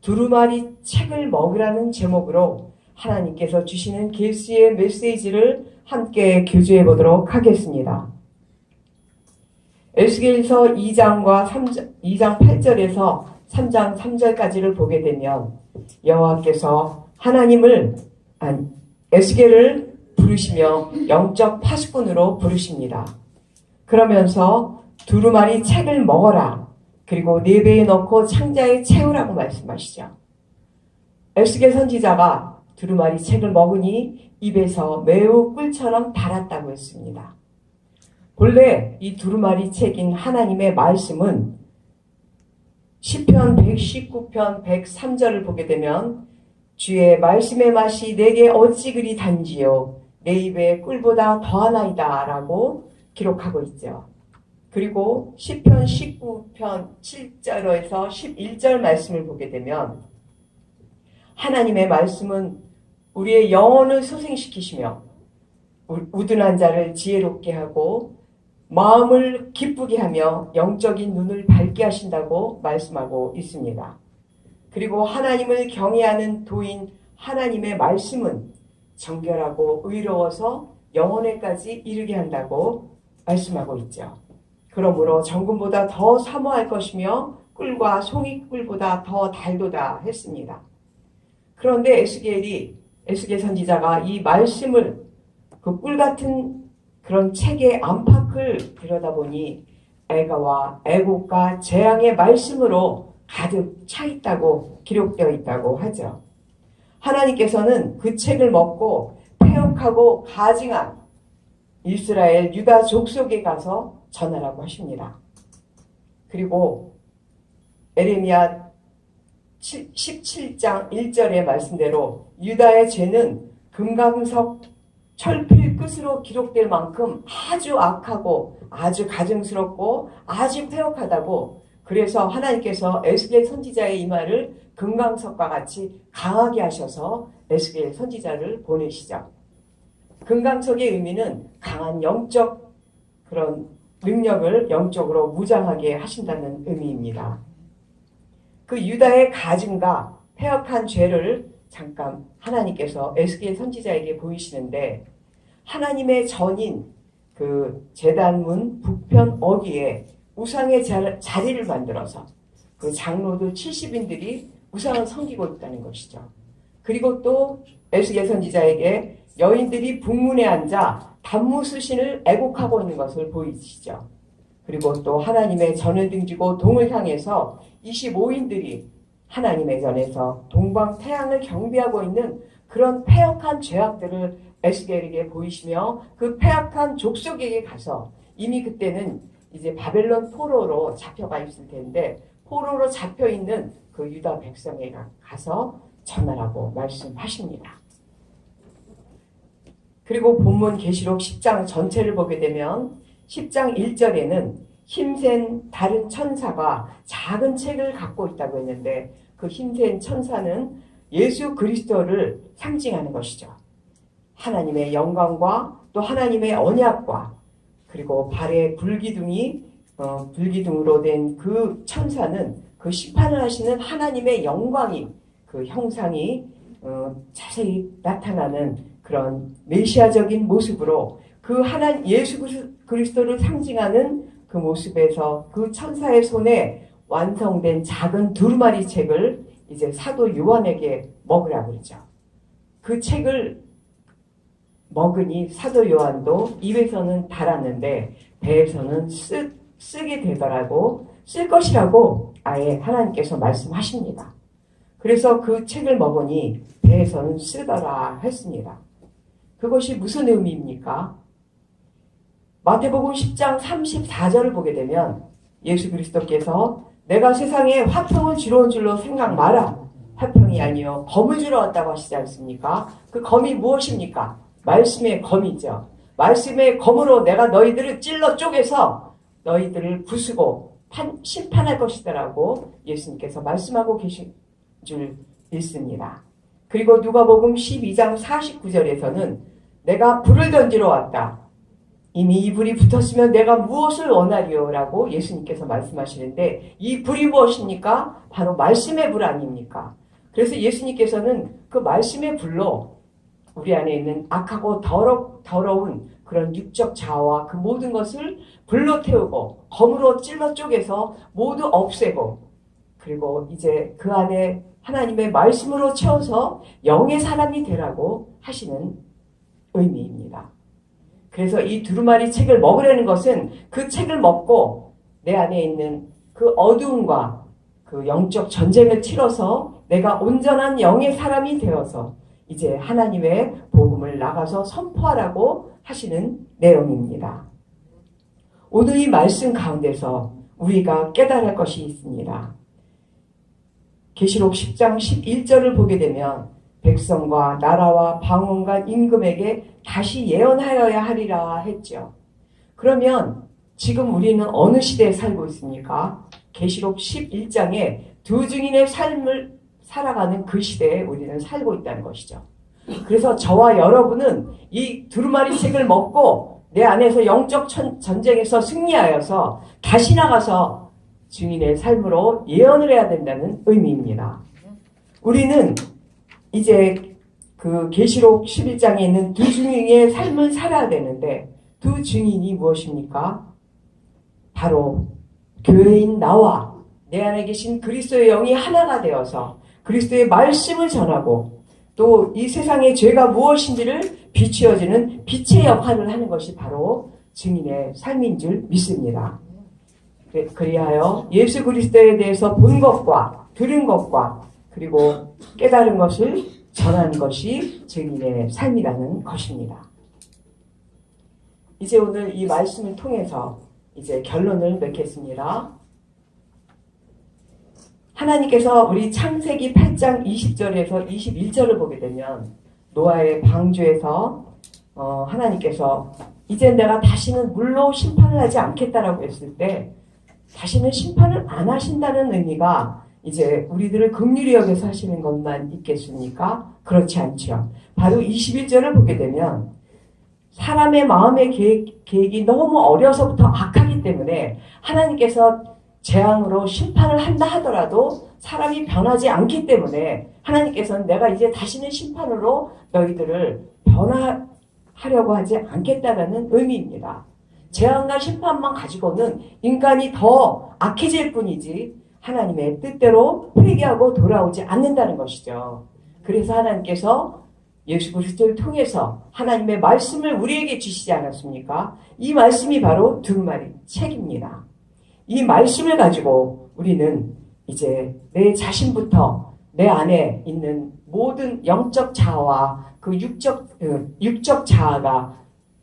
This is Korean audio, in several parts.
두루마리 책을 먹으라는 제목으로 하나님께서 주시는 계시의 메시지를 함께 교주해 보도록 하겠습니다. 에스겔서 2장과 2장 8절에서 3장 3절까지를 보게 되면 여호와께서 에스겔을 부르시며 영적 파수꾼으로 부르십니다. 그러면서 두루마리 책을 먹어라. 그리고 4배에 넣고 창자에 채우라고 말씀하시죠. 에스겔 선지자가 두루마리 책을 먹으니 입에서 매우 꿀처럼 달았다고 했습니다. 본래 이 두루마리 책인 하나님의 말씀은 시편 119편 103절을 보게 되면 주의 말씀의 맛이 내게 어찌 그리 단지요 내 입에 꿀보다 더하나이다 라고 기록하고 있죠. 그리고 시편 19편 7절에서 11절 말씀을 보게 되면 하나님의 말씀은 우리의 영혼을 소생시키시며 우둔한 자를 지혜롭게 하고 마음을 기쁘게 하며 영적인 눈을 밝게 하신다고 말씀하고 있습니다. 그리고 하나님을 경외하는 도인 하나님의 말씀은 정결하고 의로워서 영혼에까지 이르게 한다고 말씀하고 있죠. 그러므로 정금보다 더 사모할 것이며 꿀과 송이꿀보다 더 달도다 했습니다. 그런데 에스겔 선지자가 이 말씀을 그 꿀같은 그런 책의 안팎을 들여다보니 애가와 애곡과 재앙의 말씀으로 가득 차 있다고 기록되어 있다고 하죠. 하나님께서는 그 책을 먹고 패역하고 가증한 이스라엘 유다 족속에 가서 전하라고 하십니다. 그리고 에레미야 17장 1절의 말씀대로 유다의 죄는 금강석 철필 끝으로 기록될 만큼 아주 악하고 아주 가증스럽고 아주 패역하다고, 그래서 하나님께서 에스겔 선지자의 이 말을 금강석과 같이 강하게 하셔서 에스겔 선지자를 보내시죠. 금강석의 의미는 강한 영적 그런 능력을 영적으로 무장하게 하신다는 의미입니다. 그 유다의 가증과 패역한 죄를 잠깐 하나님께서 에스겔 선지자에게 보이시는데, 하나님의 전인 그 제단문 북편 어귀에 우상의 자리를 만들어서 그 장로들 70인들이 우상을 섬기고 있다는 것이죠. 그리고 또 에스겔 선지자에게 여인들이 북문에 앉아 단무수신을 애곡하고 있는 것을 보이시죠. 그리고 또 하나님의 전을 등지고 동을 향해서 25인들이 하나님의 전에서 동방 태양을 경배하고 있는 그런 패역한 죄악들을 에스겔에게 보이시며 그 패역한 족속에게 가서, 이미 그때는 이제 바벨론 포로로 잡혀가 있을 텐데 포로로 잡혀 있는 그 유다 백성에 가서 전하라고 말씀하십니다. 그리고 본문 계시록 10장 전체를 보게 되면 10장 1절에는 힘센 다른 천사가 작은 책을 갖고 있다고 했는데, 그 힘센 천사는 예수 그리스도를 상징하는 것이죠. 하나님의 영광과 또 하나님의 언약과, 그리고 발에 불기둥으로 된 그 천사는 그 심판을 하시는 하나님의 영광이, 그 형상이 자세히 나타나는 그런 메시아적인 모습으로 그 예수 그리스도를 상징하는 그 모습에서 그 천사의 손에 완성된 작은 두루마리 책을 이제 사도 요한에게 먹으라고 그러죠. 그 책을 먹으니 사도 요한도 입에서는 달았는데 배에서는 쓰게 되더라고, 쓸 것이라고 아예 하나님께서 말씀하십니다. 그래서 그 책을 먹으니 배에서는 쓰더라 했습니다. 그것이 무슨 의미입니까? 마태복음 10장 34절을 보게 되면 예수 그리스도께서 내가 세상에 화평을 주러 온 줄로 생각 마라. 화평이 아니요 검을 주러 왔다고 하시지 않습니까? 그 검이 무엇입니까? 말씀의 검이죠. 말씀의 검으로 내가 너희들을 찔러 쪼개서 너희들을 부수고 심판할 것이다라고 예수님께서 말씀하고 계신 줄 믿습니다. 그리고 누가복음 12장 49절에서는 내가 불을 던지러 왔다. 이미 이 불이 붙었으면 내가 무엇을 원하리요? 라고 예수님께서 말씀하시는데 이 불이 무엇입니까? 바로 말씀의 불 아닙니까? 그래서 예수님께서는 그 말씀의 불로 우리 안에 있는 악하고 더러운 그런 육적 자아와 그 모든 것을 불로 태우고 검으로 찔러 쪼개서 모두 없애고 그리고 이제 그 안에 하나님의 말씀으로 채워서 영의 사람이 되라고 하시는 의미입니다. 그래서 이 두루마리 책을 먹으려는 것은 그 책을 먹고 내 안에 있는 그 어두움과 그 영적 전쟁을 치러서 내가 온전한 영의 사람이 되어서 이제 하나님의 복음을 나가서 선포하라고 하시는 내용입니다. 오늘 이 말씀 가운데서 우리가 깨달을 것이 있습니다. 계시록 10장 11절을 보게 되면 백성과 나라와 방언과 임금에게 다시 예언하여야 하리라 했죠. 그러면 지금 우리는 어느 시대에 살고 있습니까? 계시록 11장에 두 증인의 삶을 살아가는 그 시대에 우리는 살고 있다는 것이죠. 그래서 저와 여러분은 이 두루마리 책을 먹고 내 안에서 영적 전쟁에서 승리하여서 다시 나가서 증인의 삶으로 예언을 해야 된다는 의미입니다. 우리는 이제 그 계시록 11장에 있는 두 증인의 삶을 살아야 되는데 두 증인이 무엇입니까? 바로 교회인 나와 내 안에 계신 그리스도의 영이 하나가 되어서 그리스도의 말씀을 전하고 또 이 세상의 죄가 무엇인지를 비추어주는 빛의 역할을 하는 것이 바로 증인의 삶인 줄 믿습니다. 그리하여 예수 그리스도에 대해서 본 것과 들은 것과 그리고 깨달은 것을 전하는 것이 증인의 삶이라는 것입니다. 이제 오늘 이 말씀을 통해서 이제 결론을 맺겠습니다. 하나님께서 우리 창세기 8장 20절에서 21절을 보게 되면 노아의 방주에서 하나님께서 이제 내가 다시는 물로 심판을 하지 않겠다라고 했을 때 다시는 심판을 안 하신다는 의미가 이제 우리들을 긍휼히 여겨서 하시는 것만 있겠습니까? 그렇지 않죠. 바로 21절을 보게 되면 사람의 마음의 계획이 너무 어려서부터 악하기 때문에 하나님께서 재앙으로 심판을 한다 하더라도 사람이 변하지 않기 때문에 하나님께서는 내가 이제 다시는 심판으로 너희들을 변화하려고 하지 않겠다라는 의미입니다. 재앙과 심판만 가지고는 인간이 더 악해질 뿐이지 하나님의 뜻대로 회개하고 돌아오지 않는다는 것이죠. 그래서 하나님께서 예수 그리스도를 통해서 하나님의 말씀을 우리에게 주시지 않았습니까? 이 말씀이 바로 두루마리 책입니다. 이 말씀을 가지고 우리는 이제 내 자신부터 내 안에 있는 모든 영적 자아와 그 육적 자아가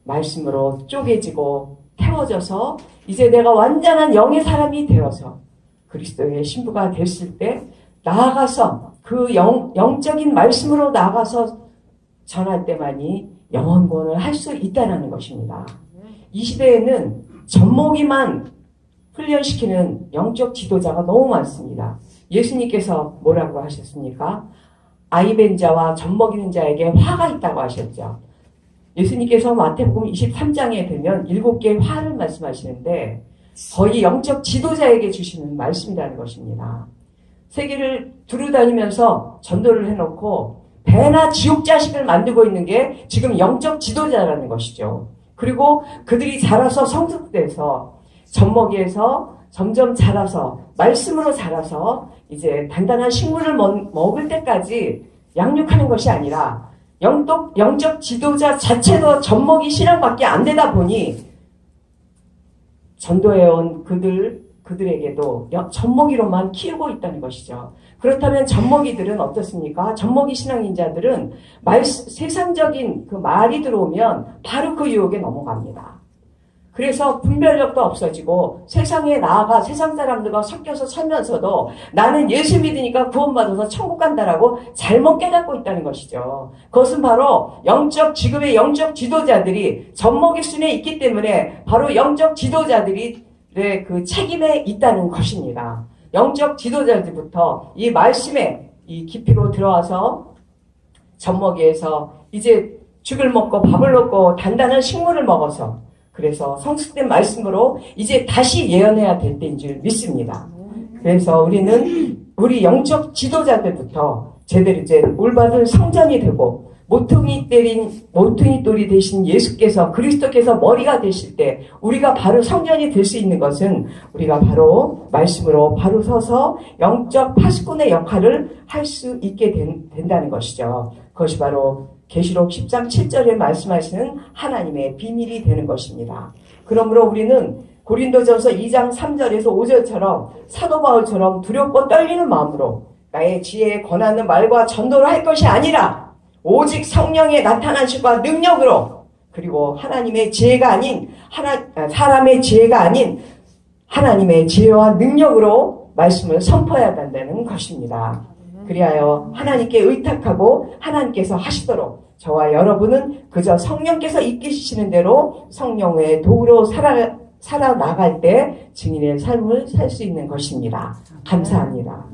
말씀으로 쪼개지고 태워져서 이제 내가 완전한 영의 사람이 되어서 그리스도의 신부가 됐을 때 나아가서 그 영적인 말씀으로 나아가서 전할 때만이 영원권을 할 수 있다는 것입니다. 이 시대에는 젖먹이만 훈련시키는 영적 지도자가 너무 많습니다. 예수님께서 뭐라고 하셨습니까? 아이 벤 자와 젖먹이는 자에게 화가 있다고 하셨죠. 예수님께서 마태복음 23장에 되면 7개의 화를 말씀하시는데 거의 영적 지도자에게 주시는 말씀이라는 것입니다. 세계를 두루다니면서 전도를 해놓고 배나 지옥 자식을 만들고 있는 게 지금 영적 지도자라는 것이죠. 그리고 그들이 자라서 성숙돼서 젖먹이에서 점점 자라서 말씀으로 자라서 이제 단단한 식물을 먹을 때까지 양육하는 것이 아니라 영적 지도자 자체도 젖먹이 신앙밖에 안 되다 보니 전도해온 그들에게도 젖먹이로만 키우고 있다는 것이죠. 그렇다면 젖먹이들은 어떻습니까? 젖먹이 신앙인자들은 세상적인 그 말이 들어오면 바로 그 유혹에 넘어갑니다. 그래서 분별력도 없어지고 세상에 나아가 세상 사람들과 섞여서 살면서도 나는 예수 믿으니까 구원받아서 천국 간다라고 잘못 깨닫고 있다는 것이죠. 그것은 바로 지금의 영적 지도자들이 젖먹이 순에 있기 때문에 바로 영적 지도자들이 그 책임에 있다는 것입니다. 영적 지도자들부터 이 말씀에 이 깊이로 들어와서 젖먹이에서 이제 죽을 먹고 밥을 먹고 단단한 식물을 먹어서 그래서 성숙된 말씀으로 이제 다시 예언해야 될 때인 줄 믿습니다. 그래서 우리는 우리 영적 지도자들부터 제대로 이제 올바른 성전이 되고 모퉁이 돌이 되신 예수께서 그리스도께서 머리가 되실 때 우리가 바로 성전이 될 수 있는 것은 우리가 바로 말씀으로 바로 서서 영적 파수꾼의 역할을 할 수 있게 된다는 것이죠. 그것이 바로 계시록 10장 7절에 말씀하시는 하나님의 비밀이 되는 것입니다. 그러므로 우리는 고린도전서 2장 3절에서 5절처럼 사도 바울처럼 두렵고 떨리는 마음으로 나의 지혜에 권하는 말과 전도를 할 것이 아니라 오직 성령의 나타나심과 능력으로 그리고 하나님의 지혜가 아닌 사람의 지혜가 아닌 하나님의 지혜와 능력으로 말씀을 선포해야 한다는 것입니다. 그리하여 하나님께 의탁하고 하나님께서 하시도록 저와 여러분은 그저 성령께서 이끄시는 대로 성령의 도구로 살아나갈 때 증인의 삶을 살 수 있는 것입니다. 감사합니다.